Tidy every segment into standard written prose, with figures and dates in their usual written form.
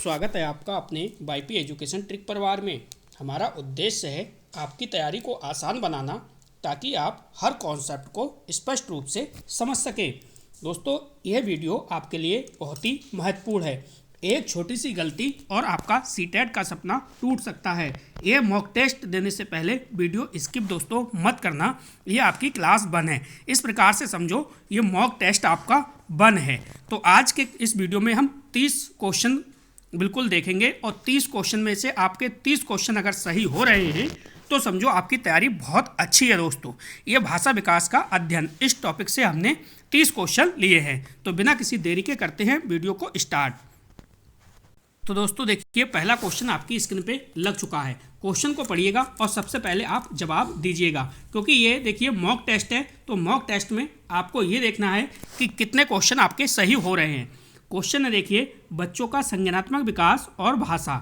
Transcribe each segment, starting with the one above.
स्वागत है आपका अपने वाईपी एजुकेशन ट्रिक परिवार में। हमारा उद्देश्य है आपकी तैयारी को आसान बनाना ताकि आप हर कॉन्सेप्ट को स्पष्ट रूप से समझ सकें। दोस्तों, यह वीडियो आपके लिए बहुत ही महत्वपूर्ण है। एक छोटी सी गलती और आपका सीटेट का सपना टूट सकता है। ये मॉक टेस्ट देने से पहले वीडियो स्किप दोस्तों मत करना। ये आपकी क्लास 1 है, इस प्रकार से समझो ये मॉक टेस्ट आपका 1 है। तो आज के इस वीडियो में हम 30 क्वेश्चन बिल्कुल देखेंगे और 30 क्वेश्चन में से आपके 30 क्वेश्चन अगर सही हो रहे हैं तो समझो आपकी तैयारी बहुत अच्छी है। दोस्तों, ये भाषा विकास का अध्ययन, इस टॉपिक से हमने 30 क्वेश्चन लिए हैं। तो बिना किसी देरी के करते हैं वीडियो को स्टार्ट। तो दोस्तों देखिए, पहला क्वेश्चन आपकी स्क्रीन पे लग चुका है। क्वेश्चन को पढ़िएगा और सबसे पहले आप जवाब दीजिएगा, क्योंकि ये देखिए मॉक टेस्ट है। तो मॉक टेस्ट में आपको ये देखना है कि कितने क्वेश्चन आपके सही हो रहे हैं। क्वेश्चन है देखिए, बच्चों का संज्ञानात्मक विकास और भाषा।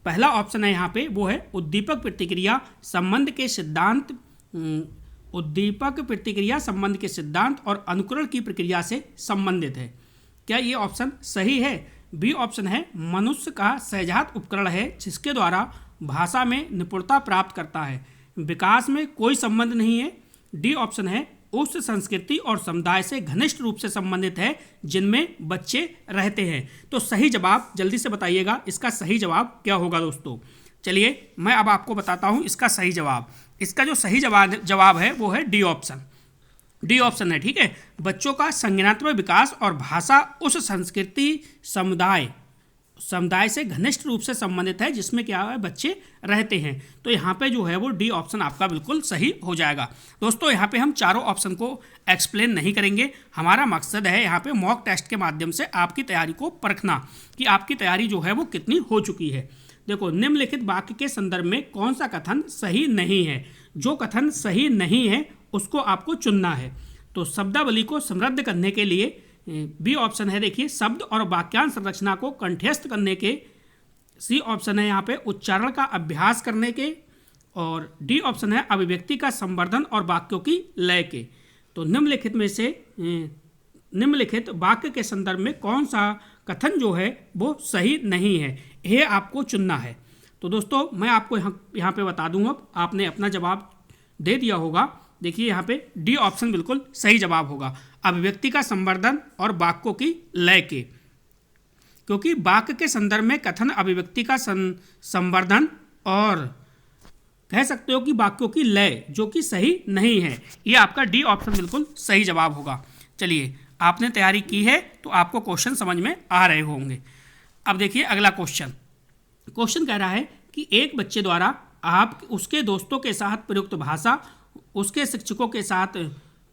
पहला ऑप्शन है यहाँ पे, वो है उद्दीपक प्रतिक्रिया संबंध के सिद्धांत। उद्दीपक प्रतिक्रिया संबंध के सिद्धांत और अनुकरण की प्रक्रिया से संबंधित है। क्या ये ऑप्शन सही है? बी ऑप्शन है मनुष्य का सहजात उपकरण है जिसके द्वारा भाषा में निपुणता प्राप्त करता है, विकास में कोई संबंध नहीं है। डी ऑप्शन है उस संस्कृति और समुदाय से घनिष्ठ रूप से संबंधित है जिनमें बच्चे रहते हैं। तो सही जवाब जल्दी से बताइएगा, इसका सही जवाब क्या होगा दोस्तों। चलिए मैं अब आपको बताता हूँ इसका सही जवाब। इसका जो सही जवाब है वो है डी ऑप्शन। डी ऑप्शन है, ठीक है। बच्चों का संज्ञानात्मक विकास और भाषा उस संस्कृति समुदाय से घनिष्ठ रूप से संबंधित है जिसमें क्या है, बच्चे रहते हैं। तो यहाँ पे जो है वो डी ऑप्शन आपका बिल्कुल सही हो जाएगा। दोस्तों, यहाँ पे हम चारों ऑप्शन को एक्सप्लेन नहीं करेंगे। हमारा मकसद है यहाँ पे मॉक टेस्ट के माध्यम से आपकी तैयारी को परखना कि आपकी तैयारी जो है वो कितनी हो चुकी है। देखो, निम्नलिखित वाक्य के संदर्भ में कौन सा कथन सही नहीं है। जो कथन सही नहीं है उसको आपको चुनना है। तो शब्दावली को समृद्ध करने के लिए बी ऑप्शन है देखिए, शब्द और वाक्यांश संरचना को कंठस्थ करने के। सी ऑप्शन है यहाँ पे उच्चारण का अभ्यास करने के। और डी ऑप्शन है अभिव्यक्ति का संवर्धन और वाक्यों की लय के। तो निम्नलिखित में से निम्नलिखित वाक्य के संदर्भ में कौन सा कथन जो है वो सही नहीं है, ये आपको चुनना है। तो दोस्तों मैं आपको यहाँ पे बता दूँ, अब आपने अपना जवाब दे दिया होगा। देखिए यहाँ पे डी ऑप्शन बिल्कुल सही जवाब होगा, अभिव्यक्ति का संवर्धन और वाक्यों की लय के। क्योंकि वाक्य के संदर्भ में कथन अभिव्यक्ति का संवर्धन और कह सकते हो कि वाक्यों की लय जो कि सही नहीं है, ये आपका डी ऑप्शन बिल्कुल सही जवाब होगा। चलिए, आपने तैयारी की है तो आपको क्वेश्चन समझ में आ रहे होंगे। अब देखिए अगला क्वेश्चन। क्वेश्चन कह रहा है कि एक बच्चे द्वारा आप उसके दोस्तों के साथ प्रयुक्त भाषा उसके शिक्षकों के साथ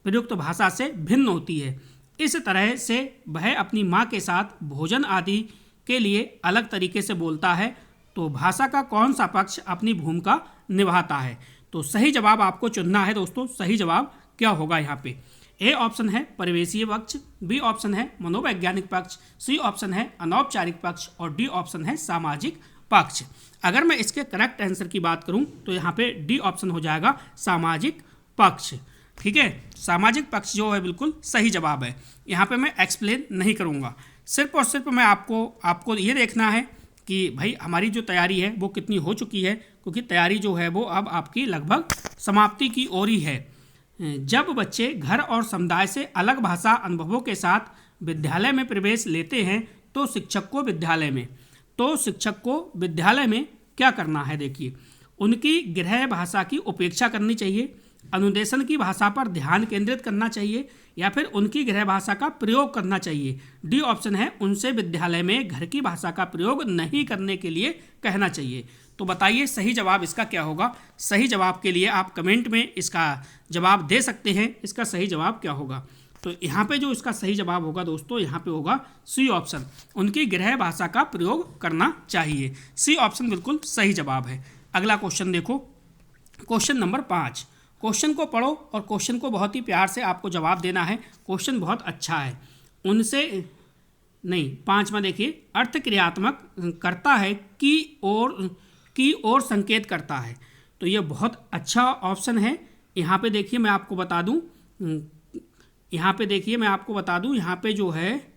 प्रयुक्त भाषा से भिन्न होती है। इस तरह से वह अपनी माँ के साथ भोजन आदि के लिए अलग तरीके से बोलता है। तो भाषा का कौन सा पक्ष अपनी भूमिका निभाता है? तो सही जवाब आपको चुनना है दोस्तों। सही जवाब क्या होगा यहाँ पे? ए ऑप्शन है परिवेशीय पक्ष, बी ऑप्शन है मनोवैज्ञानिक पक्ष, सी ऑप्शन है अनौपचारिक पक्ष और डी ऑप्शन है सामाजिक पक्ष। अगर मैं इसके करेक्ट आंसर की बात करूं तो यहाँ पे डी ऑप्शन हो जाएगा सामाजिक पक्ष, ठीक है। सामाजिक पक्ष जो है बिल्कुल सही जवाब है। यहाँ पे मैं एक्सप्लेन नहीं करूँगा, सिर्फ और सिर्फ मैं आपको ये देखना है कि भाई हमारी जो तैयारी है वो कितनी हो चुकी है, क्योंकि तैयारी जो है वो अब आपकी लगभग समाप्ति की ओर ही है। जब बच्चे घर और समुदाय से अलग भाषा अनुभवों के साथ विद्यालय में प्रवेश लेते हैं तो शिक्षक को विद्यालय में क्या करना है? देखिए, उनकी गृह भाषा की उपेक्षा करनी चाहिए, अनुदेशन की भाषा पर ध्यान केंद्रित करना चाहिए या फिर उनकी गृह भाषा का प्रयोग करना चाहिए। डी ऑप्शन है उनसे विद्यालय में घर की भाषा का प्रयोग नहीं करने के लिए कहना चाहिए। तो बताइए सही जवाब इसका क्या होगा? सही जवाब के लिए आप कमेंट में इसका जवाब दे सकते हैं। इसका सही जवाब क्या होगा? तो यहाँ पे जो इसका सही जवाब होगा दोस्तों, यहाँ पे होगा सी ऑप्शन, उनकी गृह भाषा का प्रयोग करना चाहिए। सी ऑप्शन बिल्कुल सही जवाब है। अगला क्वेश्चन देखो, क्वेश्चन नंबर 5। क्वेश्चन को पढ़ो और क्वेश्चन को बहुत ही प्यार से आपको जवाब देना है। क्वेश्चन बहुत अच्छा है। उनसे नहीं, 5वां देखिए, अर्थ क्रियात्मक करता है की ओर संकेत करता है। तो ये बहुत अच्छा ऑप्शन है। यहाँ पे देखिए मैं आपको बता दूँ, यहाँ पे जो है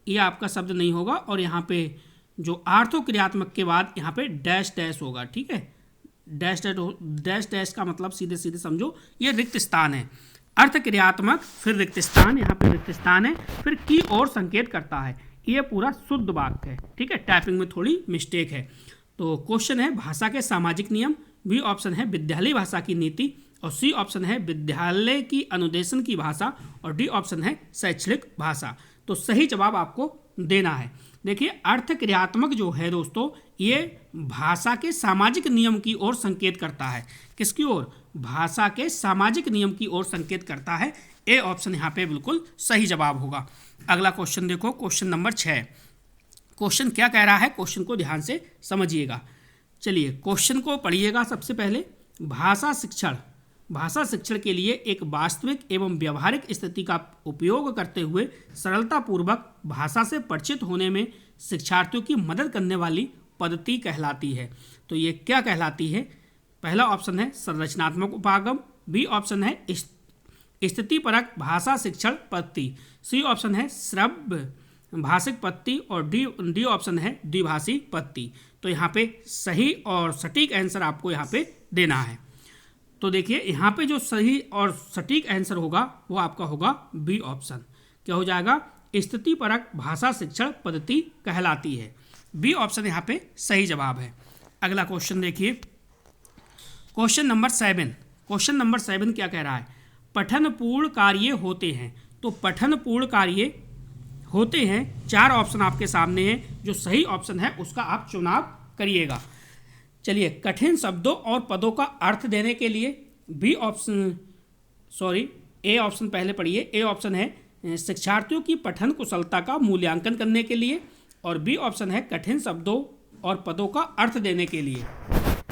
ये आपका शब्द नहीं होगा और यहाँ पे जो आर्थोक्रियात्मक के बाद यहाँ पे डैश डैश होगा, ठीक है। डैश डैश का मतलब सीधे सीधे समझो ये रिक्त स्थान है। अर्थक्रियात्मक फिर रिक्त स्थान, यहाँ पे रिक्त स्थान है, फिर की ओर संकेत करता है। ये पूरा शुद्ध वाक्य है, ठीक है। टाइपिंग में थोड़ी मिस्टेक है। तो क्वेश्चन है भाषा के सामाजिक नियम, बी ऑप्शन है विद्यालय भाषा की नीति, और सी ऑप्शन है विद्यालय की अनुदेशन की भाषा, और डी ऑप्शन है शैक्षणिक भाषा। तो सही जवाब आपको देना है। देखिए अर्थक्रियात्मक जो है दोस्तों, ये भाषा के सामाजिक नियम की ओर संकेत करता है। किसकी ओर? भाषा के सामाजिक नियम की ओर संकेत करता है। ए ऑप्शन यहाँ पे बिल्कुल सही जवाब होगा। अगला क्वेश्चन देखो, क्वेश्चन नंबर 6। क्वेश्चन क्या कह रहा है, क्वेश्चन को ध्यान से समझिएगा। चलिए क्वेश्चन को पढ़िएगा। सबसे पहले भाषा शिक्षण के लिए एक वास्तविक एवं व्यवहारिक स्थिति का उपयोग करते हुए सरलतापूर्वक भाषा से परिचित होने में शिक्षार्थियों की मदद करने वाली पद्धति कहलाती है। तो ये क्या कहलाती है? पहला ऑप्शन है संरचनात्मक उपागम, बी ऑप्शन है स्थितिपरक भाषा शिक्षण पद्धति, सी ऑप्शन है श्रव्य भाषिक पद्धति, और डी ऑप्शन है द्विभाषी पद्धति। तो यहाँ पे सही और सटीक आंसर आपको यहाँ पे देना है। तो देखिए यहाँ पे जो सही और सटीक आंसर होगा वो आपका होगा बी ऑप्शन। क्या हो जाएगा? स्थितिपरक भाषा शिक्षण पद्धति कहलाती है। बी ऑप्शन यहाँ पे सही जवाब है। अगला क्वेश्चन देखिए, क्वेश्चन नंबर 7। क्वेश्चन नंबर 7 क्या कह रहा है? पठन पूर्ण कार्य होते हैं। तो पठन पूर्ण कार्य होते हैं, 4 ऑप्शन आपके सामने हैं। जो सही ऑप्शन है उसका आप चुनाव करिएगा। चलिए कठिन शब्दों और पदों का अर्थ देने के लिए ए ऑप्शन पहले पढ़िए। ए ऑप्शन है शिक्षार्थियों की पठन कुशलता का मूल्यांकन करने के लिए, और बी ऑप्शन है कठिन शब्दों और पदों का अर्थ देने के लिए।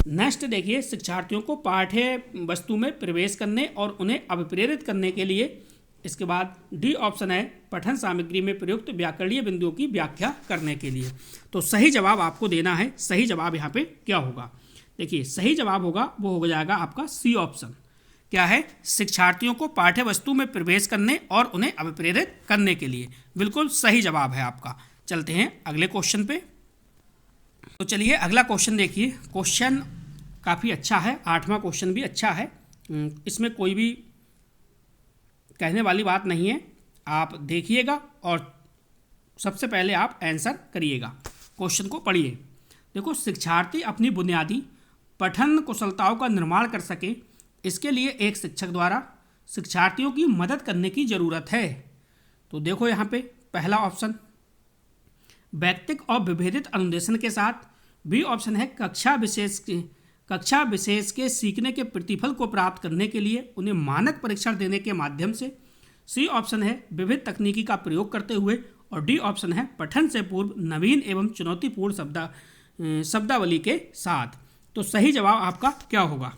नेक्स्ट देखिए, शिक्षार्थियों को पाठ्य वस्तु में प्रवेश करने और उन्हें अभिप्रेरित करने के लिए। इसके बाद डी ऑप्शन है पठन सामग्री में प्रयुक्त व्याकरणीय बिंदुओं की व्याख्या करने के लिए। तो सही जवाब आपको देना है। सही जवाब यहाँ पे क्या होगा? देखिए सही जवाब होगा वो हो जाएगा आपका सी ऑप्शन। क्या है? शिक्षार्थियों को पाठ्य वस्तु में प्रवेश करने और उन्हें अभिप्रेरित करने के लिए। बिल्कुल सही जवाब है आपका। चलते हैं अगले क्वेश्चन पे। तो चलिए अगला क्वेश्चन देखिए। क्वेश्चन काफ़ी अच्छा है, 8वां क्वेश्चन भी अच्छा है। इसमें कोई भी कहने वाली बात नहीं है। आप देखिएगा और सबसे पहले आप आंसर करिएगा। क्वेश्चन को पढ़िए। देखो, शिक्षार्थी अपनी बुनियादी पठन कुशलताओं का निर्माण कर सके, इसके लिए एक शिक्षक द्वारा शिक्षार्थियों की मदद करने की ज़रूरत है। तो देखो यहाँ पे पहला ऑप्शन व्यक्तिक और विभेदित अनुदेशन के साथ, बी ऑप्शन है कक्षा विशेष के सीखने के प्रतिफल को प्राप्त करने के लिए उन्हें मानक परीक्षण देने के माध्यम से, सी ऑप्शन है विविध तकनीकी का प्रयोग करते हुए, और डी ऑप्शन है पठन से पूर्व नवीन एवं चुनौतीपूर्ण शब्दावली के साथ। तो सही जवाब आपका क्या होगा?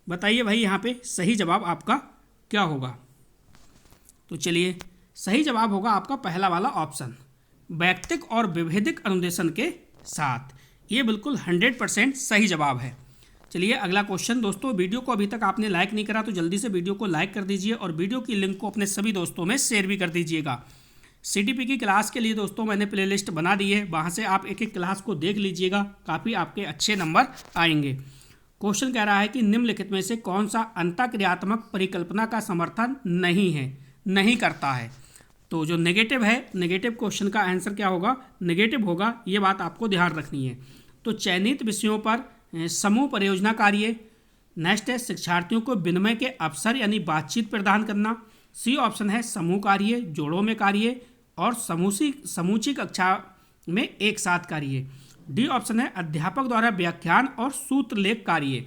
बताइए भाई, यहाँ पे सही जवाब आपका क्या होगा? तो चलिए सही जवाब होगा आपका पहला वाला ऑप्शन, वैयक्तिक और विभेदिक अनुदेशन के साथ। ये बिल्कुल 100% सही जवाब है। चलिए अगला क्वेश्चन। दोस्तों वीडियो को अभी तक आपने लाइक नहीं करा तो जल्दी से वीडियो को लाइक कर दीजिए और वीडियो की लिंक को अपने सभी दोस्तों में शेयर भी कर दीजिएगा। CDP की क्लास के लिए दोस्तों मैंने प्लेलिस्ट बना दी है, वहाँ से आप एक एक क्लास को देख लीजिएगा, काफ़ी आपके अच्छे नंबर आएंगे। क्वेश्चन कह रहा है कि निम्नलिखित में से कौन सा अंतःक्रियात्मक परिकल्पना का समर्थन नहीं करता है। तो जो नेगेटिव है, नेगेटिव क्वेश्चन का आंसर क्या होगा? नेगेटिव होगा। ये बात आपको ध्यान रखनी है। तो चयनित विषयों पर समूह परियोजना कार्य। नेक्स्ट है शिक्षार्थियों को विनिमय के अवसर यानी बातचीत प्रदान करना। सी ऑप्शन है समूह कार्य, जोड़ों में कार्य और समूची कक्षा में एक साथ कार्य। डी ऑप्शन है अध्यापक द्वारा व्याख्यान और सूत्रलेख कार्य।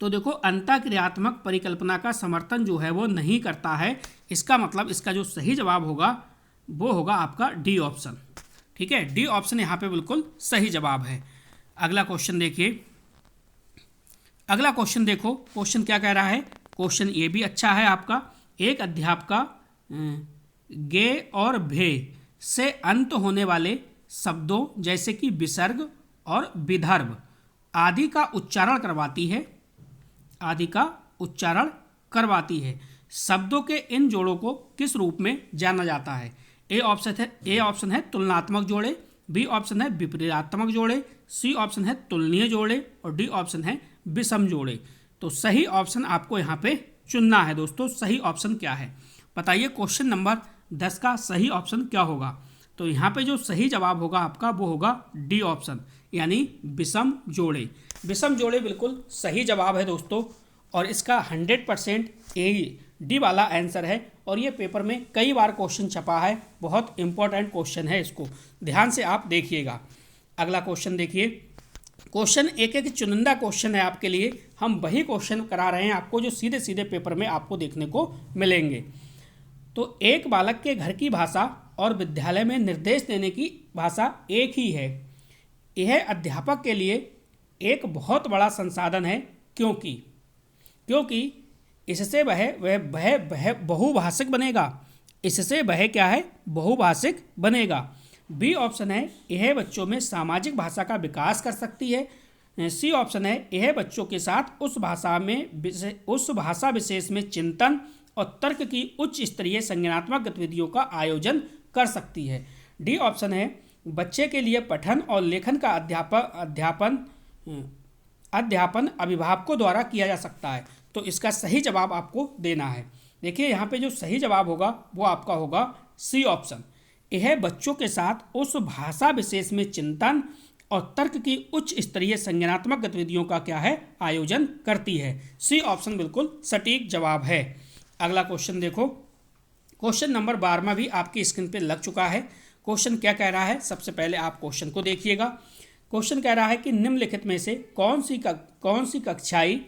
तो देखो, अंतःक्रियात्मक परिकल्पना का समर्थन जो है वो नहीं करता है। इसका मतलब इसका जो सही जवाब होगा वो होगा आपका डी ऑप्शन। ठीक है, डी ऑप्शन यहाँ पे बिल्कुल सही जवाब है। अगला क्वेश्चन देखिए। अगला क्वेश्चन देखो, क्वेश्चन क्या कह रहा है? क्वेश्चन ये भी अच्छा है आपका। एक अध्यापका गे और भे से अंत होने वाले शब्दों जैसे कि विसर्ग और विदर्भ आदि का उच्चारण करवाती है। शब्दों के इन जोड़ों को किस रूप में जाना जाता है? ए ऑप्शन है तुलनात्मक जोड़े, बी ऑप्शन है विपरीतात्मक जोड़े, सी ऑप्शन है तुलनीय जोड़े और डी ऑप्शन है विषम जोड़े। तो सही ऑप्शन आपको यहाँ पे चुनना है दोस्तों। सही ऑप्शन क्या है बताइए। क्वेश्चन नंबर 10 का सही ऑप्शन क्या होगा? तो यहाँ पे जो सही जवाब होगा आपका वो होगा डी ऑप्शन, यानी विषम जोड़े। विषम जोड़े बिल्कुल सही जवाब है दोस्तों, और इसका 100% ए डी वाला आंसर है। और ये पेपर में कई बार क्वेश्चन छपा है, बहुत इंपॉर्टेंट क्वेश्चन है, इसको ध्यान से आप देखिएगा। अगला क्वेश्चन देखिए। क्वेश्चन एक चुनिंदा क्वेश्चन है आपके लिए, हम वही क्वेश्चन करा रहे हैं आपको जो सीधे सीधे पेपर में आपको देखने को मिलेंगे। तो एक बालक के घर की भाषा और विद्यालय में निर्देश देने की भाषा एक ही है। यह अध्यापक के लिए एक बहुत बड़ा संसाधन है, क्योंकि इससे वह बहुभाषिक बनेगा। इससे वह क्या है? बहुभाषिक बनेगा। बी ऑप्शन है यह बच्चों में सामाजिक भाषा का विकास कर सकती है। सी ऑप्शन है यह बच्चों के साथ उस भाषा विशेष में चिंतन और तर्क की उच्च स्तरीय संज्ञानात्मक गतिविधियों का आयोजन कर सकती है। डी ऑप्शन है बच्चे के लिए पठन और लेखन का अध्यापन अभिभावकों द्वारा किया जा सकता है। तो इसका सही जवाब आपको देना है। देखिए यहाँ पे जो सही जवाब होगा वो आपका होगा सी ऑप्शन। यह बच्चों के साथ उस भाषा विशेष में चिंतन और तर्क की उच्च स्तरीय संज्ञानात्मक गतिविधियों का क्या है? आयोजन करती है। सी ऑप्शन बिल्कुल सटीक जवाब है। अगला क्वेश्चन देखो। क्वेश्चन नंबर 12 भी आपकी स्क्रीन पे लग चुका है। क्वेश्चन क्या कह रहा है? सबसे पहले आप क्वेश्चन को देखिएगा। क्वेश्चन कह रहा है कि निम्नलिखित में से कौन सी कक्षाई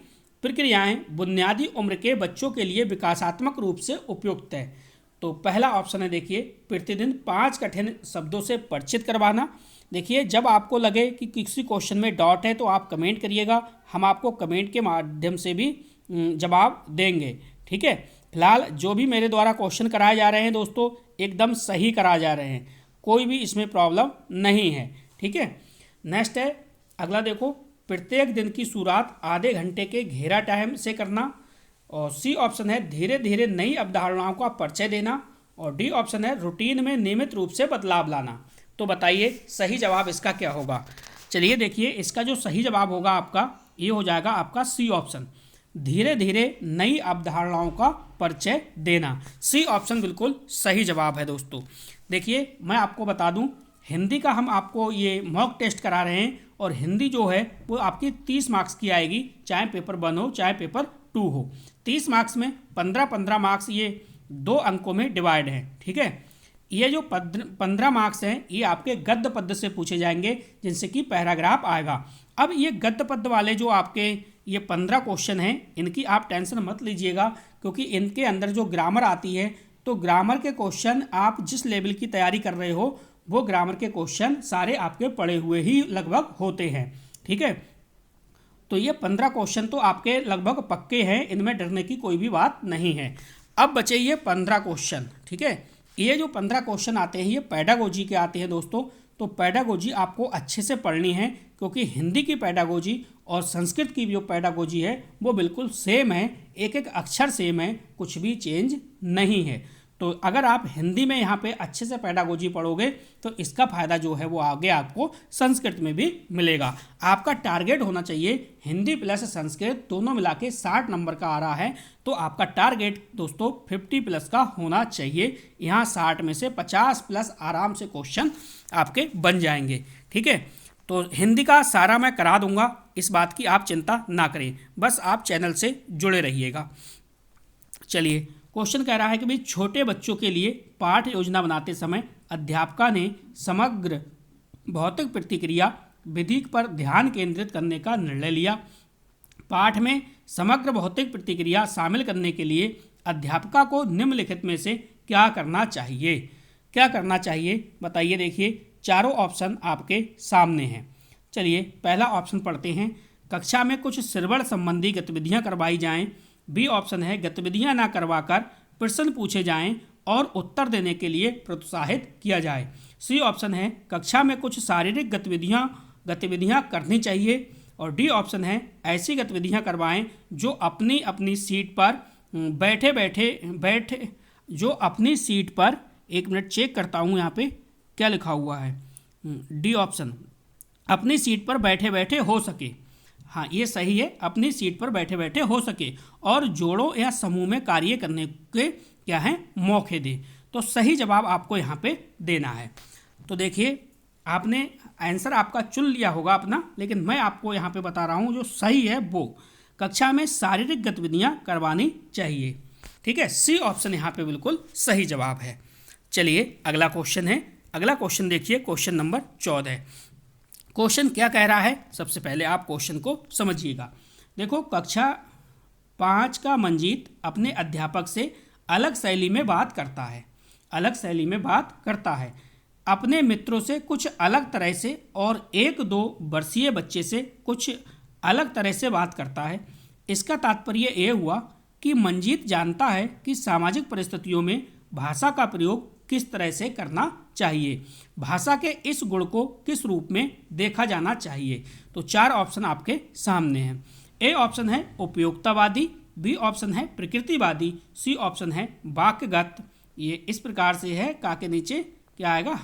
प्रक्रियाएं बुनियादी उम्र के बच्चों के लिए विकासात्मक रूप से उपयुक्त है। तो पहला ऑप्शन है देखिए, प्रतिदिन 5 कठिन शब्दों से परिचित करवाना। देखिए जब आपको लगे कि किसी क्वेश्चन में डॉट है तो आप कमेंट करिएगा, हम आपको कमेंट के माध्यम से भी जवाब देंगे, ठीक है। फिलहाल जो भी मेरे द्वारा क्वेश्चन कराए जा रहे हैं दोस्तों एकदम सही कराए जा रहे हैं, कोई भी इसमें प्रॉब्लम नहीं है, ठीक है। नेक्स्ट है अगला देखो, प्रत्येक दिन की शुरुआत आधे घंटे के घेरा टाइम से करना। और सी ऑप्शन है धीरे धीरे नई अवधारणाओं का परिचय देना। और डी ऑप्शन है रूटीन में नियमित रूप से बदलाव लाना। तो बताइए सही जवाब इसका क्या होगा? चलिए देखिए, इसका जो सही जवाब होगा आपका ये हो जाएगा आपका सी ऑप्शन, धीरे धीरे नई अवधारणाओं का परिचय देना। सी ऑप्शन बिल्कुल सही जवाब है दोस्तों। देखिए मैं आपको बता दूं, हिंदी का हम आपको ये मॉक टेस्ट करा रहे हैं और हिंदी जो है वो आपकी 30 मार्क्स की आएगी, चाहे पेपर 1 हो चाहे पेपर 2 हो। 30 मार्क्स में 15 मार्क्स ये 2 अंकों में डिवाइड हैं, ठीक है। ये जो 15 मार्क्स हैं ये आपके गद्य पद्य से पूछे जाएंगे, जिनसे कि पैराग्राफ आएगा। अब ये गद्य पद्य वाले जो आपके ये 15 क्वेश्चन हैं, इनकी आप टेंशन मत लीजिएगा, क्योंकि इनके अंदर जो ग्रामर आती है, तो ग्रामर के क्वेश्चन आप जिस लेवल की तैयारी कर रहे हो वो ग्रामर के क्वेश्चन सारे आपके पढ़े हुए ही लगभग होते हैं, ठीक है। तो ये 15 क्वेश्चन तो आपके लगभग पक्के हैं, इनमें डरने की कोई भी बात नहीं है। अब बचे ये 15 क्वेश्चन, ठीक है। ये जो 15 क्वेश्चन आते हैं ये पेडागोजी के आते हैं दोस्तों। तो पेडागोजी आपको अच्छे से पढ़नी है, क्योंकि हिंदी की पेडागोजी और संस्कृत की जो पेडागोजी है वो बिल्कुल सेम है, एक एक अक्षर सेम है, कुछ भी चेंज नहीं है। तो अगर आप हिंदी में यहाँ पे अच्छे से पेडागोजी पढ़ोगे तो इसका फ़ायदा जो है वो आगे आपको संस्कृत में भी मिलेगा। आपका टारगेट होना चाहिए हिंदी प्लस संस्कृत दोनों मिला के 60 नंबर का आ रहा है, तो आपका टारगेट दोस्तों 50 प्लस का होना चाहिए। यहाँ 60 में से 50 प्लस आराम से क्वेश्चन आपके बन जाएंगे, ठीक है। तो हिंदी का सारा मैं करा दूंगा, इस बात की आप चिंता ना करें, बस आप चैनल से जुड़े रहिएगा। चलिए क्वेश्चन कह रहा है कि भाई छोटे बच्चों के लिए पाठ योजना बनाते समय अध्यापका ने समग्र भौतिक प्रतिक्रिया विधि पर ध्यान केंद्रित करने का निर्णय लिया। पाठ में समग्र भौतिक प्रतिक्रिया शामिल करने के लिए अध्यापका को निम्नलिखित में से क्या करना चाहिए? क्या करना चाहिए बताइए। देखिए चारों ऑप्शन आपके सामने हैं। चलिए पहला ऑप्शन पढ़ते हैं, कक्षा में कुछ श्रवण संबंधी गतिविधियां करवाई जाएं। बी ऑप्शन है गतिविधियां ना करवाकर प्रश्न पूछे जाएं और उत्तर देने के लिए प्रोत्साहित किया जाए। सी ऑप्शन है कक्षा में कुछ शारीरिक गतिविधियां करनी चाहिए। और डी ऑप्शन है ऐसी गतिविधियां करवाएं जो अपनी अपनी सीट पर बैठे जो अपनी सीट पर, एक मिनट चेक करता हूं यहाँ पे क्या लिखा हुआ है। डी ऑप्शन, अपनी सीट पर बैठे बैठे हो सके। हाँ, ये सही है, अपनी सीट पर बैठे बैठे हो सके और जोड़ों या समूह में कार्य करने के क्या है मौके दे। तो सही जवाब आपको यहाँ पे देना है। तो देखिए, आपने आंसर आपका चुन लिया होगा अपना, लेकिन मैं आपको यहाँ पे बता रहा हूँ जो सही है वो कक्षा में शारीरिक गतिविधियाँ करवानी चाहिए। ठीक है, सी ऑप्शन यहाँ पे बिल्कुल सही जवाब है। चलिए अगला क्वेश्चन है। अगला क्वेश्चन देखिए, क्वेश्चन नंबर 14। क्वेश्चन क्या कह रहा है, सबसे पहले आप क्वेश्चन को समझिएगा। देखो, कक्षा 5 का मंजीत अपने अध्यापक से अलग शैली में बात करता है, अलग शैली में बात करता है, अपने मित्रों से कुछ अलग तरह से और 1-2 वर्षीय बच्चे से कुछ अलग तरह से बात करता है। इसका तात्पर्य यह हुआ कि मंजीत जानता है कि सामाजिक परिस्थितियों में भाषा का प्रयोग किस तरह से करना चाहिए, भाषा के इस गुण को किस रूप में देखा जाना चाहिए। तो 4 ऑप्शन आपके सामने हैं। ए ऑप्शन है उपयोगितावादी, बी ऑप्शन है प्रकृतिवादी, सी ऑप्शन है वाक्यगत। ये इस प्रकार से है, का के नीचे क्या आएगा,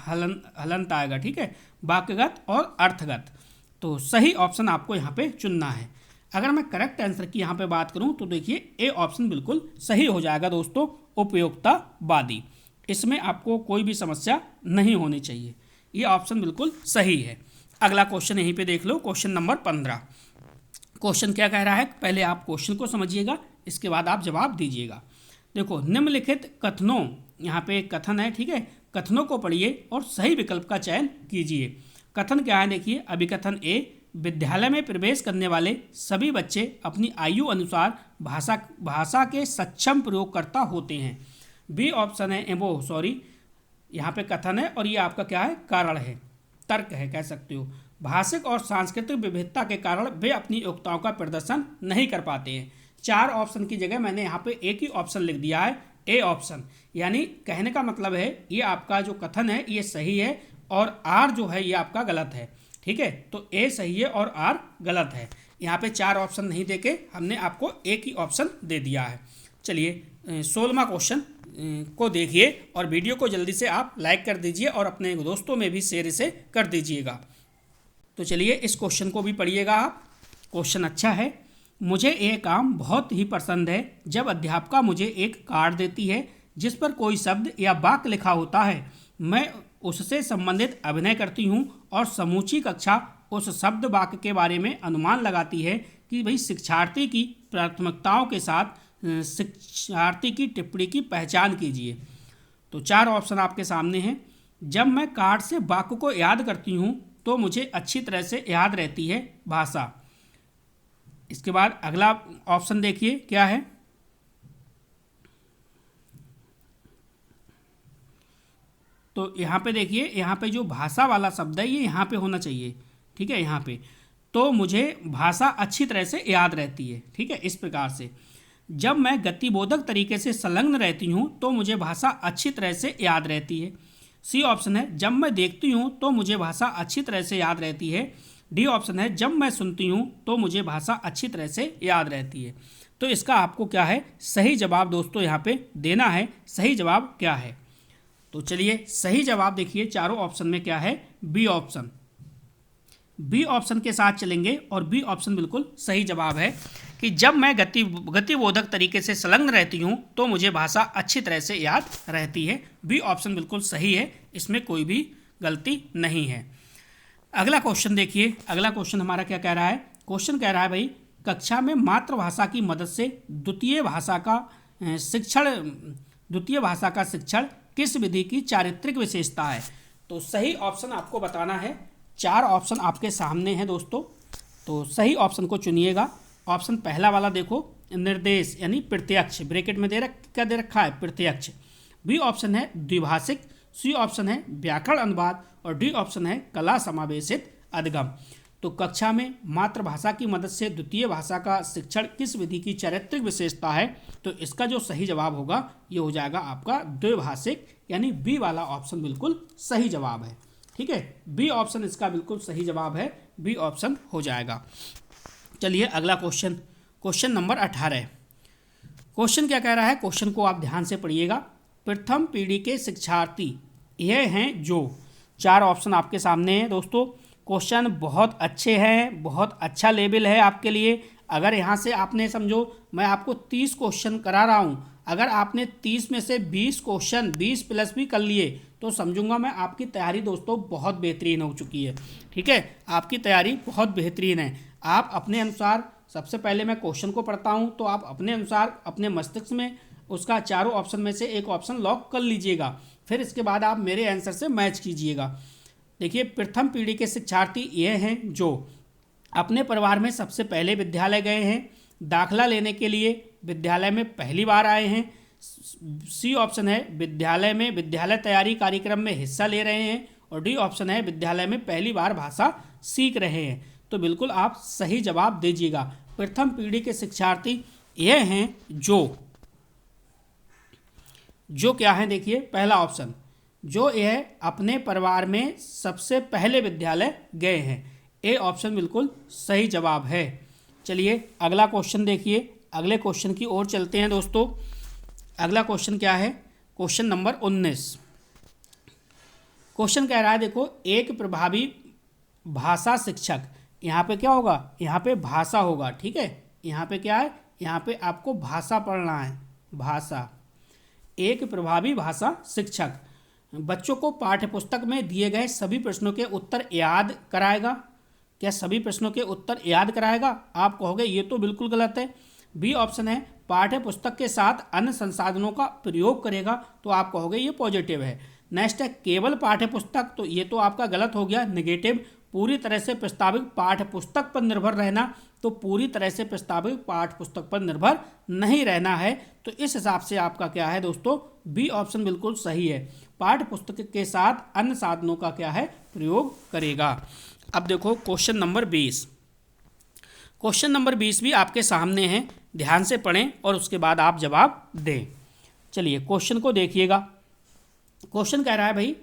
हलंत आएगा। ठीक है, वाक्यगत और अर्थगत। तो सही ऑप्शन आपको यहाँ पे चुनना है। अगर मैं करेक्ट आंसर की यहाँ पे बात करूँ तो देखिए ए ऑप्शन बिल्कुल सही हो जाएगा दोस्तों, उपयोगितावादी। इसमें आपको कोई भी समस्या नहीं होनी चाहिए, ये ऑप्शन बिल्कुल सही है। अगला क्वेश्चन यहीं पे देख लो, क्वेश्चन नंबर 15। क्वेश्चन क्या कह रहा है, पहले आप क्वेश्चन को समझिएगा, इसके बाद आप जवाब दीजिएगा। देखो, निम्नलिखित कथनों, यहाँ पे एक कथन है, ठीक है, कथनों को पढ़िए और सही विकल्प का चयन कीजिए। कथन क्या है देखिए, अभिकथन ए, विद्यालय में प्रवेश करने वाले सभी बच्चे अपनी आयु अनुसार भाषा के सक्षम प्रयोगकर्ता होते हैं। बी ऑप्शन है यहाँ पे कथन है और ये आपका क्या है, कारण है, तर्क है कह सकते हो। भाषिक और सांस्कृतिक विविधता के कारण वे अपनी योग्यताओं का प्रदर्शन नहीं कर पाते हैं। 4 ऑप्शन की जगह मैंने यहाँ पे एक ही ऑप्शन लिख दिया है, ए ऑप्शन। यानी कहने का मतलब है ये आपका जो कथन है ये सही है और आर जो है ये आपका गलत है। ठीक है, तो ए सही है और आर गलत है। यहाँ पे 4 ऑप्शन नहीं देके हमने आपको एक ही ऑप्शन दे दिया है। चलिए 16वां क्वेश्चन को देखिए और वीडियो को जल्दी से आप लाइक कर दीजिए और अपने दोस्तों में भी शेयर इसे कर दीजिएगा। तो चलिए इस क्वेश्चन को भी पढ़िएगा आप। क्वेश्चन अच्छा है। मुझे ये काम बहुत ही पसंद है जब अध्यापिका मुझे एक कार्ड देती है जिस पर कोई शब्द या वाक्य लिखा होता है। मैं उससे संबंधित अभिनय करती हूँ और समूची कक्षा उस शब्द वाक्य के बारे में अनुमान लगाती है कि भाई शिक्षार्थी की प्राथमिकताओं के साथ शिक्षार्थी की टिप्पणी की पहचान कीजिए। तो 4 ऑप्शन आपके सामने हैं। जब मैं कार्ड से वाक्य को याद करती हूँ तो मुझे अच्छी तरह से याद रहती है भाषा। इसके बाद अगला ऑप्शन देखिए क्या है, तो यहाँ पे देखिए, यहाँ पे जो भाषा वाला शब्द है ये यहाँ पे होना चाहिए। ठीक है, यहाँ पे तो मुझे भाषा अच्छी तरह से याद रहती है। ठीक है, इस प्रकार से जब मैं गतिबोधक तरीके से संलग्न रहती हूँ तो मुझे भाषा अच्छी तरह से याद रहती है। सी ऑप्शन है जब मैं देखती हूँ तो मुझे भाषा अच्छी तरह से याद रहती है। डी ऑप्शन है जब मैं सुनती हूँ तो मुझे भाषा अच्छी तरह से याद रहती है। तो इसका आपको क्या है सही जवाब दोस्तों यहाँ पे देना है। सही जवाब क्या है, तो चलिए सही जवाब देखिए चारों ऑप्शन में क्या है, बी ऑप्शन। बी ऑप्शन के साथ चलेंगे और बी ऑप्शन बिल्कुल सही जवाब है कि जब मैं गतिबोधक तरीके से संलग्न रहती हूँ तो मुझे भाषा अच्छी तरह से याद रहती है। बी ऑप्शन बिल्कुल सही है, इसमें कोई भी गलती नहीं है। अगला क्वेश्चन देखिए। अगला क्वेश्चन हमारा क्या कह रहा है, क्वेश्चन कह रहा है भाई कक्षा में मातृभाषा की मदद से द्वितीय भाषा का शिक्षण किस विधि की चारित्रिक विशेषता है। तो सही ऑप्शन आपको बताना है। 4 ऑप्शन आपके सामने हैं दोस्तों, तो सही ऑप्शन को चुनिएगा। ऑप्शन पहला वाला देखो, निर्देश यानी प्रत्यक्ष, ब्रैकेट में दे रखा है प्रत्यक्ष। बी ऑप्शन है द्विभाषिक, सी ऑप्शन है व्याकरण अनुवाद और डी ऑप्शन है कला समावेशित अधिगम। तो कक्षा में मातृभाषा की मदद से द्वितीय भाषा का शिक्षण किस विधि की चारित्रिक विशेषता है, तो इसका जो सही जवाब होगा ये हो जाएगा आपका द्विभाषिक, यानी बी वाला ऑप्शन बिल्कुल सही जवाब है। ठीक है, बी ऑप्शन इसका बिल्कुल सही जवाब है, बी ऑप्शन हो जाएगा। चलिए अगला क्वेश्चन, क्वेश्चन नंबर 18। क्वेश्चन क्या कह रहा है, क्वेश्चन को आप ध्यान से पढ़िएगा। प्रथम पीढ़ी के शिक्षार्थी यह हैं जो 4 ऑप्शन आपके सामने हैं दोस्तों। क्वेश्चन बहुत अच्छे हैं, बहुत अच्छा लेवल है आपके लिए। अगर यहाँ से आपने समझो मैं आपको 30 क्वेश्चन करा रहा हूँ, अगर आपने 30 में से 20 क्वेश्चन 20 प्लस भी कर लिए तो समझूंगा मैं आपकी तैयारी दोस्तों बहुत बेहतरीन हो चुकी है। ठीक है, आपकी तैयारी बहुत बेहतरीन है। आप अपने अनुसार, सबसे पहले मैं क्वेश्चन को पढ़ता हूँ तो आप अपने अनुसार अपने मस्तिष्क में उसका चारों ऑप्शन में से एक ऑप्शन लॉक कर लीजिएगा, फिर इसके बाद आप मेरे आंसर से मैच कीजिएगा। देखिए, प्रथम पीढ़ी के शिक्षार्थी ये हैं जो अपने परिवार में सबसे पहले विद्यालय गए हैं, दाखिला लेने के लिए विद्यालय में पहली बार आए हैं। सी ऑप्शन है विद्यालय में विद्यालय तैयारी कार्यक्रम में हिस्सा ले रहे हैं, और डी ऑप्शन है विद्यालय में पहली बार भाषा सीख रहे हैं। तो बिल्कुल आप सही जवाब दीजिएगा। प्रथम पीढ़ी के शिक्षार्थी ये हैं जो क्या है, देखिए पहला ऑप्शन, जो यह अपने परिवार में सबसे पहले विद्यालय गए हैं। ए ऑप्शन बिल्कुल सही जवाब है। चलिए अगला क्वेश्चन देखिए, अगले क्वेश्चन की ओर चलते हैं दोस्तों। अगला क्वेश्चन क्या है, क्वेश्चन नंबर 19। क्वेश्चन कह रहा है, देखो, एक प्रभावी भाषा शिक्षक, यहाँ पे क्या होगा, यहाँ पे भाषा होगा। ठीक है, यहाँ पे क्या है, यहाँ पे आपको भाषा पढ़ना है, भाषा। एक प्रभावी भाषा शिक्षक बच्चों को पाठ्यपुस्तक में दिए गए सभी प्रश्नों के उत्तर याद कराएगा। क्या सभी प्रश्नों के उत्तर याद कराएगा? आप कहोगे ये तो बिल्कुल गलत है। बी ऑप्शन है पाठ्य पुस्तक के साथ अन्य संसाधनों का प्रयोग करेगा, तो आप कहोगे ये पॉजिटिव है। नेक्स्ट है केवल पाठ्य पुस्तक, तो ये तो आपका गलत हो गया, नेगेटिव। पूरी तरह से प्रस्तावित पाठ्य पुस्तक पर निर्भर रहना, तो पूरी तरह से प्रस्तावित पाठ्य पुस्तक पर निर्भर नहीं रहना है। तो इस हिसाब से आपका क्या है दोस्तों, बी ऑप्शन बिल्कुल सही है। पाठ्य पुस्तक के साथ अन्य साधनों का क्या है, प्रयोग करेगा। अब देखो क्वेश्चन नंबर 20। क्वेश्चन नंबर 20 भी आपके सामने है, ध्यान से पढ़ें और उसके बाद आप जवाब दें। चलिए क्वेश्चन को देखिएगा। क्वेश्चन कह रहा है भाई,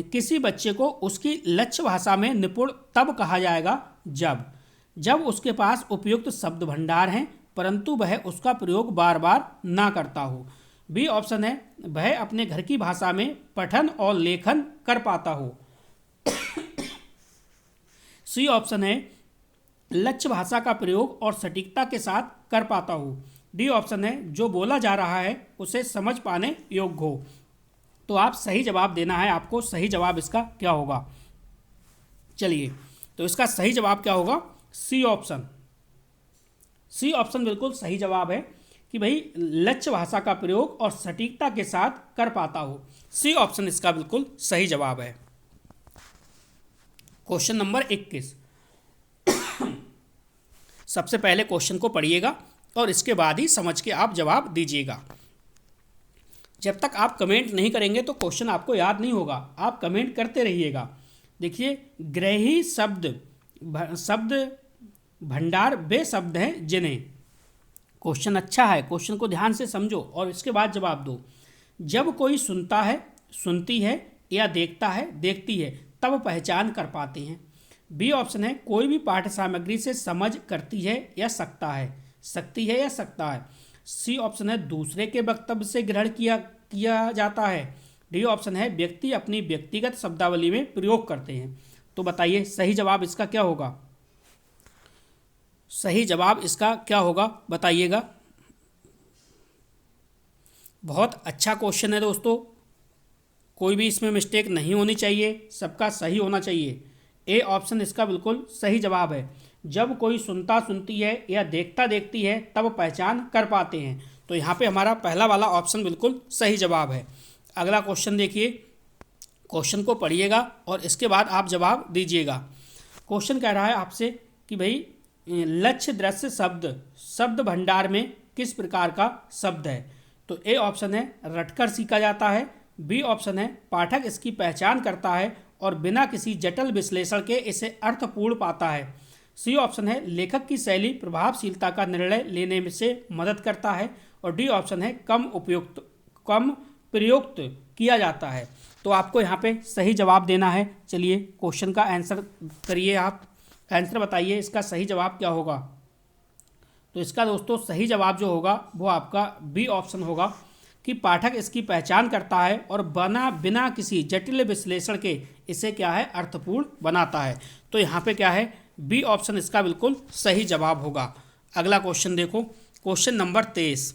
किसी बच्चे को उसकी लक्ष्य भाषा में निपुण तब कहा जाएगा जब उसके पास उपयुक्त शब्द भंडार हैं परंतु वह उसका प्रयोग बार बार ना करता हो। बी ऑप्शन है वह अपने घर की भाषा में पठन और लेखन कर पाता हो। सी ऑप्शन है लक्ष्य भाषा का प्रयोग और सटीकता के साथ कर पाता हो। डी ऑप्शन है जो बोला जा रहा है उसे समझ पाने योग्य हो। तो आप सही जवाब देना है आपको। सही जवाब इसका क्या होगा? चलिए, तो इसका सही जवाब क्या होगा? C option. सी ऑप्शन बिल्कुल सही जवाब है कि भाई लक्ष्य भाषा का प्रयोग और सटीकता के साथ कर पाता हो। सी ऑप्शन इसका बिल्कुल सही जवाब है। Question number 21। सबसे पहले क्वेश्चन को पढ़िएगा और इसके बाद ही समझ के आप जवाब दीजिएगा। जब तक आप कमेंट नहीं करेंगे तो क्वेश्चन आपको याद नहीं होगा। आप कमेंट करते रहिएगा। देखिए, ग्रही शब्द भंडार वे शब्द हैं जिन्हें, क्वेश्चन अच्छा है, क्वेश्चन को ध्यान से समझो और इसके बाद जवाब दो। जब कोई सुनता है, सुनती है या देखता है, देखती है, तब पहचान कर पाते हैं। बी ऑप्शन है कोई भी पाठ्य सामग्री से समझ करती है या सकता है, सकती है या सकता है। सी ऑप्शन है दूसरे के वक्तव्य से ग्रहण किया जाता है। डी ऑप्शन है व्यक्ति अपनी व्यक्तिगत शब्दावली में प्रयोग करते हैं। तो बताइए सही जवाब इसका क्या होगा? सही जवाब इसका क्या होगा बताइएगा। बहुत अच्छा क्वेश्चन है दोस्तों, कोई भी इसमें मिस्टेक नहीं होनी चाहिए, सबका सही होना चाहिए। ए ऑप्शन इसका बिल्कुल सही जवाब है। जब कोई सुनता सुनती है या देखता देखती है तब पहचान कर पाते हैं। तो यहाँ पे हमारा पहला वाला ऑप्शन बिल्कुल सही जवाब है। अगला क्वेश्चन देखिए, क्वेश्चन को पढ़िएगा और इसके बाद आप जवाब दीजिएगा। क्वेश्चन कह रहा है आपसे कि भाई लक्ष्य दृश्य शब्द भंडार में किस प्रकार का शब्द है? तो ए ऑप्शन है रटकर सीखा जाता है। बी ऑप्शन है पाठक इसकी पहचान करता है और बिना किसी जटिल विश्लेषण के इसे अर्थपूर्ण पाता है। सी ऑप्शन है लेखक की शैली प्रभावशीलता का निर्णय लेने में से मदद करता है। और डी ऑप्शन है कम प्रयुक्त किया जाता है। तो आपको यहाँ पे सही जवाब देना है। चलिए क्वेश्चन का आंसर करिए, आप आंसर बताइए इसका सही जवाब क्या होगा। तो इसका दोस्तों सही जवाब जो होगा वो आपका बी ऑप्शन होगा। कि पाठक इसकी पहचान करता है और बिना किसी जटिल विश्लेषण के इसे क्या है अर्थपूर्ण बनाता है। तो यहाँ पे क्या है, बी ऑप्शन इसका बिल्कुल सही जवाब होगा। अगला क्वेश्चन देखो, क्वेश्चन नंबर 23।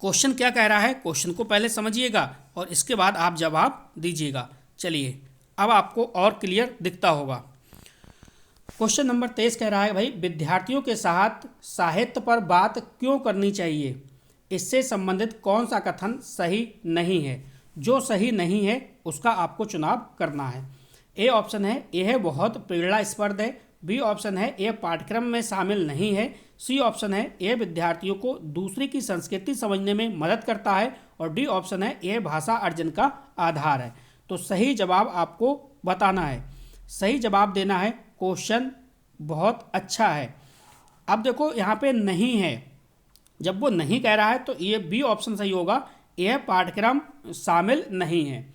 क्वेश्चन क्या कह रहा है, क्वेश्चन को पहले समझिएगा और इसके बाद आप जवाब दीजिएगा। चलिए अब आपको और क्लियर दिखता होगा। क्वेश्चन नंबर 23 कह रहा है भाई, विद्यार्थियों के साथ साहित्य पर बात क्यों करनी चाहिए, इससे संबंधित कौन सा कथन सही नहीं है। जो सही नहीं है उसका आपको चुनाव करना है। ए ऑप्शन है यह बहुत प्रेरणास्पद है, बी ऑप्शन है यह पाठ्यक्रम में शामिल नहीं है, सी ऑप्शन है यह विद्यार्थियों को दूसरे की संस्कृति समझने में मदद करता है, और डी ऑप्शन है यह भाषा अर्जन का आधार है। तो सही जवाब आपको बताना है, सही जवाब देना है। क्वेश्चन बहुत अच्छा है। अब देखो यहाँ पे नहीं है, जब वो नहीं कह रहा है तो ये बी ऑप्शन सही होगा, यह पाठ्यक्रम शामिल नहीं है।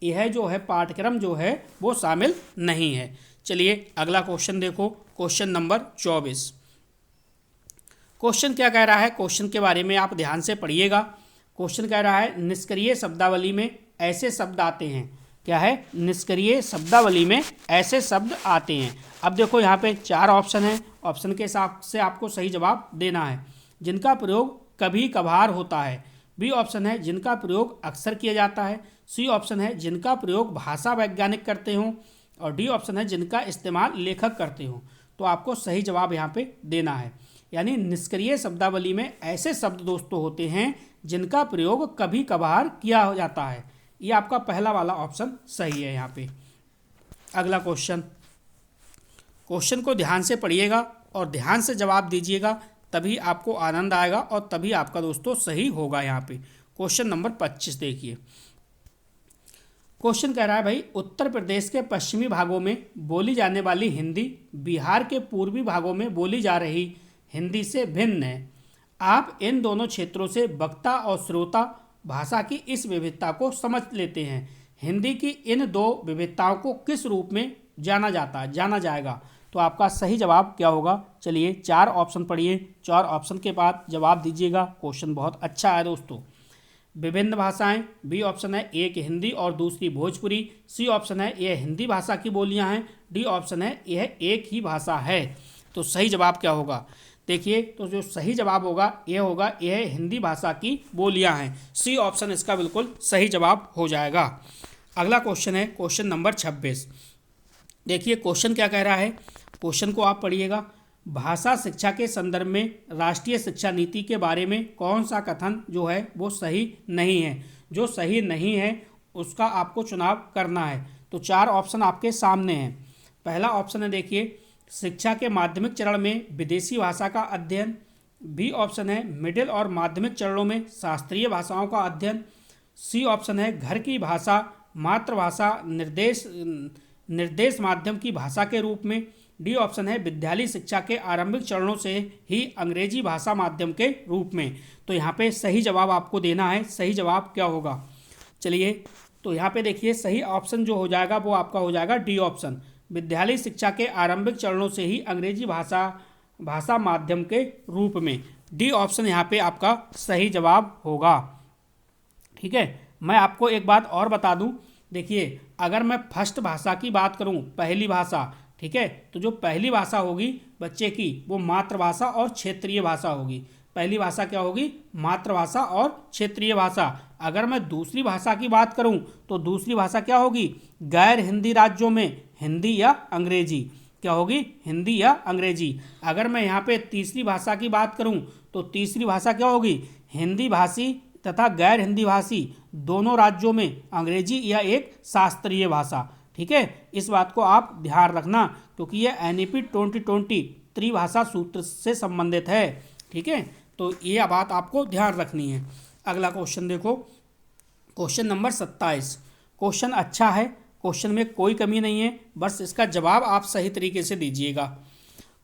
यह जो है पाठ्यक्रम जो है वो शामिल नहीं है। चलिए अगला क्वेश्चन देखो, क्वेश्चन नंबर 24। क्वेश्चन क्या कह रहा है, क्वेश्चन के बारे में आप ध्यान से पढ़िएगा। क्वेश्चन कह रहा है निष्क्रिय शब्दावली में ऐसे शब्द आते हैं। क्या है, निष्क्रिय शब्दावली में ऐसे शब्द आते हैं। अब देखो यहाँ पे 4 ऑप्शन है, ऑप्शन के हिसाब से आपको सही जवाब देना है। जिनका प्रयोग कभी कभार होता है, बी ऑप्शन है जिनका प्रयोग अक्सर किया जाता है, सी ऑप्शन है जिनका प्रयोग भाषा वैज्ञानिक करते हों, और डी ऑप्शन है जिनका इस्तेमाल लेखक करते हों। तो आपको सही जवाब यहाँ पे देना है। यानी निष्क्रिय शब्दावली में ऐसे शब्द दोस्तों होते हैं जिनका प्रयोग कभी कभार किया जाता है। ये आपका पहला वाला ऑप्शन सही है यहाँ पे। अगला क्वेश्चन, क्वेश्चन को ध्यान से पढ़िएगा और ध्यान से जवाब दीजिएगा, तभी आपको आनंद आएगा और तभी आपका दोस्तों सही होगा। यहाँ पे क्वेश्चन नंबर 25 देखिए। क्वेश्चन कह रहा है भाई, उत्तर प्रदेश के पश्चिमी भागों में बोली जाने वाली हिंदी बिहार के पूर्वी भागों में बोली जा रही हिंदी से भिन्न है। आप इन दोनों क्षेत्रों से वक्ता और श्रोता भाषा की इस विविधता को समझ लेते हैं। हिंदी की इन दो विविधताओं को किस रूप में जाना जाएगा। तो आपका सही जवाब क्या होगा। चलिए 4 ऑप्शन पढ़िए, 4 ऑप्शन के बाद जवाब दीजिएगा। क्वेश्चन बहुत अच्छा है दोस्तों। विभिन्न भाषाएं, बी ऑप्शन है एक हिंदी और दूसरी भोजपुरी, सी ऑप्शन है यह हिंदी भाषा की बोलियां हैं, डी ऑप्शन है यह एक ही भाषा है। तो सही जवाब क्या होगा, देखिए तो जो सही जवाब होगा यह हिंदी भाषा की बोलियां हैं। सी ऑप्शन इसका बिल्कुल सही जवाब हो जाएगा। अगला क्वेश्चन है क्वेश्चन नंबर 26। देखिए क्वेश्चन क्या कह रहा है, क्वेश्चन को आप पढ़िएगा। भाषा शिक्षा के संदर्भ में राष्ट्रीय शिक्षा नीति के बारे में कौन सा कथन जो है वो सही नहीं है। जो सही नहीं है उसका आपको चुनाव करना है। तो 4 ऑप्शन आपके सामने हैं। पहला ऑप्शन है देखिए, शिक्षा के माध्यमिक चरण में विदेशी भाषा का अध्ययन, बी ऑप्शन है मिडिल और माध्यमिक चरणों में शास्त्रीय भाषाओं का अध्ययन, सी ऑप्शन है घर की भाषा मातृभाषा निर्देश माध्यम की भाषा के रूप में, डी ऑप्शन है विद्यालय शिक्षा के आरंभिक चरणों से ही अंग्रेजी भाषा माध्यम के रूप में। तो यहाँ पे सही जवाब आपको देना है। सही जवाब क्या होगा, चलिए तो यहाँ पे देखिए सही ऑप्शन जो हो जाएगा वो आपका हो जाएगा डी ऑप्शन, विद्यालय शिक्षा के आरंभिक चरणों से ही अंग्रेजी भाषा माध्यम के रूप में। डी ऑप्शन यहाँ पे आपका सही जवाब होगा। ठीक है, मैं आपको एक बात और बता दूं, देखिए अगर मैं फर्स्ट भाषा की बात करूं, पहली भाषा, ठीक है, तो जो पहली भाषा होगी बच्चे की वो मातृभाषा और क्षेत्रीय भाषा होगी। पहली भाषा क्या होगी, मातृभाषा और क्षेत्रीय भाषा। अगर मैं दूसरी भाषा की बात करूं तो दूसरी भाषा क्या होगी, गैर हिंदी राज्यों में हिंदी या अंग्रेजी। क्या होगी, हिंदी या अंग्रेजी। अगर मैं यहाँ पे तीसरी भाषा की बात करूं तो तीसरी भाषा क्या होगी, हिंदी भाषी तथा गैर हिंदी भाषी दोनों राज्यों में अंग्रेजी या एक शास्त्रीय भाषा। ठीक है, इस बात को आप ध्यान रखना क्योंकि ये NEP 2020 त्रिभाषा सूत्र से संबंधित है। ठीक है, तो ये बात आपको ध्यान रखनी है। अगला क्वेश्चन देखो, क्वेश्चन नंबर 27। क्वेश्चन अच्छा है, क्वेश्चन में कोई कमी नहीं है, बस इसका जवाब आप सही तरीके से दीजिएगा।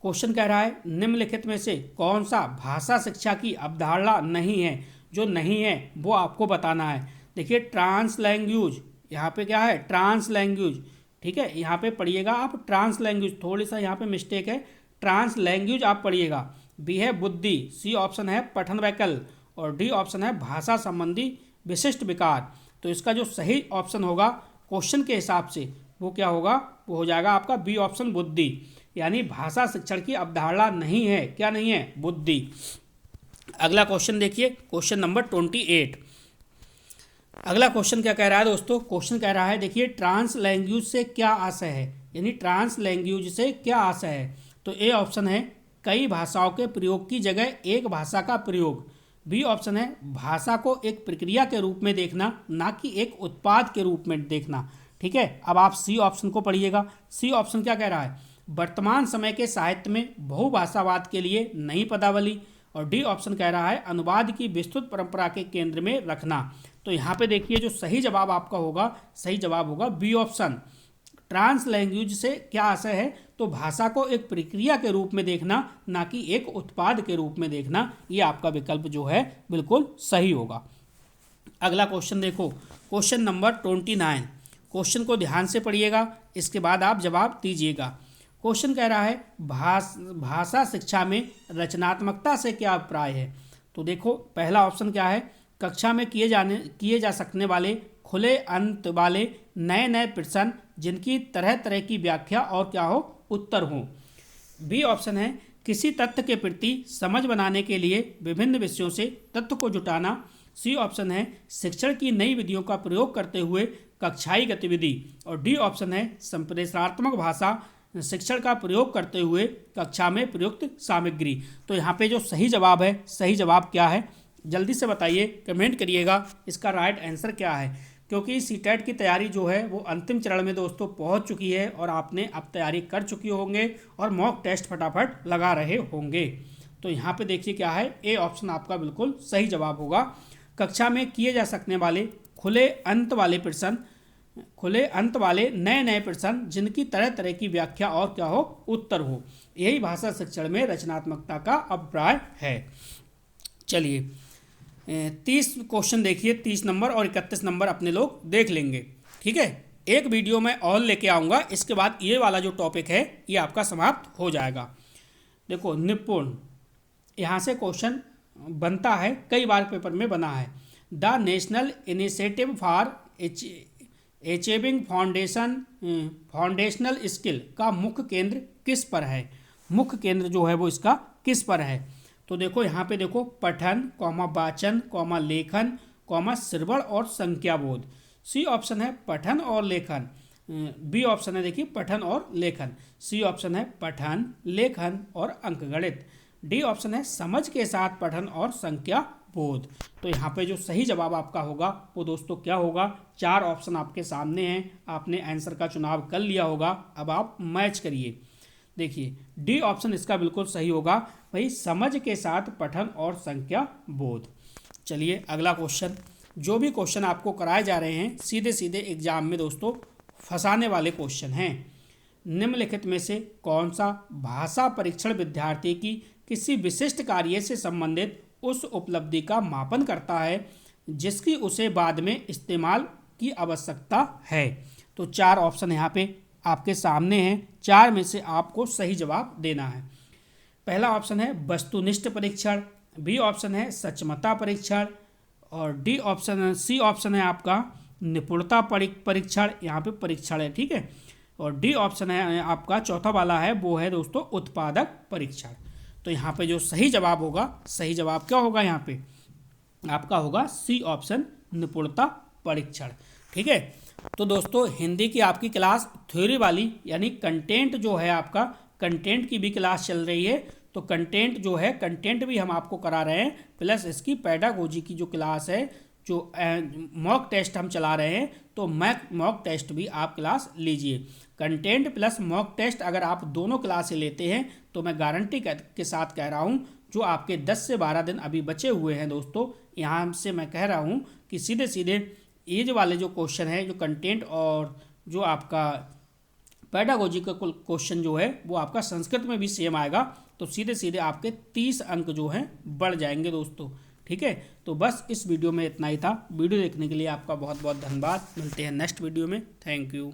क्वेश्चन कह रहा है निम्नलिखित में से कौन सा भाषा शिक्षा की अवधारणा नहीं है। जो नहीं है वो आपको बताना है। देखिए ट्रांसलैंग्वेज, यहाँ पे क्या है, ट्रांसलैंग्वेज। ठीक है, यहाँ पे पढ़िएगा आप ट्रांसलैंग्वेज, थोड़ी सा यहाँ पे मिस्टेक है, ट्रांसलैंग्वेज आप पढ़िएगा। बी है बुद्धि, सी ऑप्शन है पठन वैकल्प, और डी ऑप्शन है भाषा संबंधी विशिष्ट विकार। तो इसका जो सही ऑप्शन होगा क्वेश्चन के हिसाब से वो क्या होगा, वो हो जाएगा आपका बी ऑप्शन बुद्धि, यानी भाषा शिक्षण की अवधारणा नहीं है, क्या नहीं है, बुद्धि। अगला क्वेश्चन देखिए, क्वेश्चन नंबर 28। अगला क्वेश्चन क्या कह रहा है दोस्तों, क्वेश्चन कह रहा है देखिए ट्रांस लैंग्वेज से क्या आशय है, यानी ट्रांस लैंग्वेज से क्या आशय है। तो ए ऑप्शन है कई भाषाओं के प्रयोग की जगह एक भाषा का प्रयोग। बी ऑप्शन है भाषा को एक प्रक्रिया के रूप में देखना, ना कि एक उत्पाद के रूप में देखना। ठीक है, अब आप सी ऑप्शन को पढ़िएगा। सी ऑप्शन क्या कह रहा है, वर्तमान समय के साहित्य में बहुभाषावाद के लिए नई पदावली। और डी ऑप्शन कह रहा है अनुवाद की विस्तृत परंपरा के केंद्र में रखना। तो यहाँ पे देखिए जो सही जवाब आपका होगा, सही जवाब होगा बी ऑप्शन, ट्रांस लैंग्वेज से क्या आशय है, तो भाषा को एक प्रक्रिया के रूप में देखना, ना कि एक उत्पाद के रूप में देखना। ये आपका विकल्प जो है बिल्कुल सही होगा। अगला क्वेश्चन देखो, क्वेश्चन नंबर 29। क्वेश्चन को ध्यान से पढ़िएगा, इसके बाद आप जवाब दीजिएगा। क्वेश्चन कह रहा है भाषा शिक्षा में रचनात्मकता से क्या अभिप्राय है। तो देखो पहला ऑप्शन क्या है, कक्षा में किए जा सकने वाले खुले अंत वाले नए नए प्रश्न जिनकी तरह तरह की व्याख्या और क्या हो, उत्तर हो। बी ऑप्शन है किसी तथ्य के प्रति समझ बनाने के लिए विभिन्न विषयों से तथ्य को जुटाना। सी ऑप्शन है शिक्षण की नई विधियों का प्रयोग करते हुए कक्षाई गतिविधि। और डी ऑप्शन है संप्रेषणात्मक भाषा शिक्षण का प्रयोग करते हुए कक्षा में प्रयुक्त सामग्री। तो यहाँ पे जो सही जवाब है, सही जवाब क्या है जल्दी से बताइए, कमेंट करिएगा इसका राइट आंसर क्या है। क्योंकि सीटेट की तैयारी जो है वो अंतिम चरण में दोस्तों पहुंच चुकी है और आपने अब तैयारी कर चुके होंगे और मॉक टेस्ट फटाफट लगा रहे होंगे। तो यहाँ पे देखिए क्या है, ए ऑप्शन आपका बिल्कुल सही जवाब होगा। कक्षा में किए जा सकने वाले खुले अंत वाले प्रश्न, खुले अंत वाले नए नए प्रश्न जिनकी तरह तरह की व्याख्या और क्या हो, उत्तर हो, यही भाषा शिक्षण में रचनात्मकता का अभिप्राय है। चलिए 30 क्वेश्चन देखिए, 30 नंबर और 31 नंबर अपने लोग देख लेंगे। ठीक है, एक वीडियो में और लेके आऊँगा, इसके बाद ये वाला जो टॉपिक है ये आपका समाप्त हो जाएगा। देखो निपुण, यहाँ से क्वेश्चन बनता है, कई बार पेपर में बना है। The national initiative for achieving foundational skill का मुख्य केंद्र किस पर है, मुख्य केंद्र जो है वो इसका किस पर है। तो देखो यहाँ पे देखो पठन कॉमा वाचन कॉमा लेखन कॉमा श्रवण और संख्याबोध। सी ऑप्शन है पठन और लेखन। बी ऑप्शन है देखिए पठन और लेखन। सी ऑप्शन है पठन लेखन और अंकगणित। डी ऑप्शन है समझ के साथ पठन और संख्या बोध। तो यहाँ पे जो सही जवाब आपका होगा वो दोस्तों क्या होगा, 4 ऑप्शन आपके सामने हैं, आपने आंसर का चुनाव कर लिया होगा, अब आप मैच करिए। देखिए डी ऑप्शन इसका बिल्कुल सही होगा भाई, समझ के साथ पठन और संख्या बोध। चलिए अगला क्वेश्चन, जो भी क्वेश्चन आपको कराए जा रहे हैं सीधे सीधे एग्जाम में दोस्तों फंसाने वाले क्वेश्चन हैं। निम्नलिखित में से कौन सा भाषा परीक्षण विद्यार्थी की किसी विशिष्ट कार्य से संबंधित उस उपलब्धि का मापन करता है जिसकी उसे बाद में इस्तेमाल की आवश्यकता है। तो 4 ऑप्शन यहाँ पे आपके सामने हैं, 4 में से आपको सही जवाब देना है। पहला ऑप्शन है वस्तुनिष्ठ परीक्षण, बी ऑप्शन है सचमता परीक्षण, और डी ऑप्शन, सी ऑप्शन है आपका निपुणता परीक्षण, यहाँ पे परीक्षण है, ठीक है। और डी ऑप्शन है आपका चौथा वाला है वो है दोस्तों उत्पादक परीक्षण। तो यहाँ पे जो सही जवाब होगा, सही जवाब क्या होगा यहाँ पे आपका होगा सी ऑप्शन निपुणता परीक्षण। ठीक है, तो दोस्तों हिंदी की आपकी क्लास थ्योरी वाली यानी कंटेंट जो है आपका, कंटेंट की भी क्लास चल रही है। तो कंटेंट जो है, कंटेंट भी हम आपको करा रहे हैं, प्लस इसकी पेडागोजी की जो क्लास है, जो मॉक टेस्ट हम चला रहे हैं, तो मॉक टेस्ट भी आप क्लास लीजिए। कंटेंट प्लस मॉक टेस्ट अगर आप दोनों क्लासें लेते हैं तो मैं गारंटी के साथ कह रहा हूँ, जो आपके 10 से 12 दिन अभी बचे हुए हैं दोस्तों, यहाँ से मैं कह रहा हूँ कि सीधे सीधे ये जो वाले जो क्वेश्चन है, जो कंटेंट और जो आपका पेडागोजी का क्वेश्चन जो है वो आपका संस्कृत में भी सेम आएगा। तो सीधे सीधे आपके 30 अंक जो हैं बढ़ जाएंगे दोस्तों। ठीक है, तो बस इस वीडियो में इतना ही था। वीडियो देखने के लिए आपका बहुत बहुत धन्यवाद। मिलते हैं नेक्स्ट वीडियो में। Thank you.